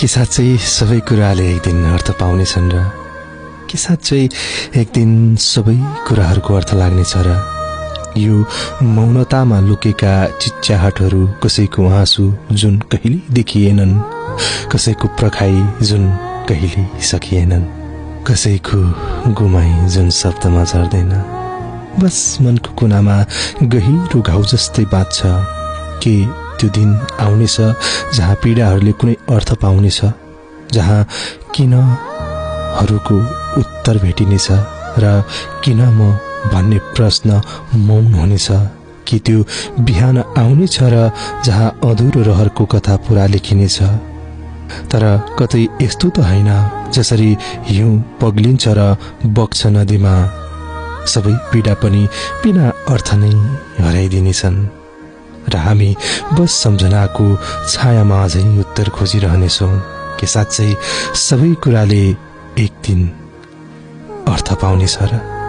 के साँच्चै सबै कुराले एक दिन अर्थ पाउनेछन् र के साँच्चै एक दिन सबै कुराहरूको अर्थ लाग्नेछ र यो मौनतामा लुकेका चिच्याहटहरू, कसैको आँसु जुन कहिले देखिएनन्, कसैको प्रखाई जुन कहिले सकिएनन्, कसैको गुमाई जुन शब्दमा झर्दैन, बस मनको कुनामा गहिरो घाउ जस्तै बाँच्छ। के त्यो दिन आउनेछ जहाँ पीडाहरूले कुनै अर्थ पाउनेछ, जहाँ किनहरूको उत्तर भेटिनेछ र किन म भन्ने प्रश्न मौन हुनेछ? कि त्यो बिहान आउनेछ र जहाँ अधुरो रहरको कथा पूरा लेखिनेछ? तर कतै यस्तो त होइन जसरी हिउँ पग्लिन्छ र बग्छ नदीमा, सबै पीडा पनि बिना अर्थ नै हराइदिनेछन् र हामी बस सम्झनाको छायामा अझै उत्तर खोजिरहनेछौँ। के साँच्चै सबै कुराले एक दिन अर्थ पाउनेछ र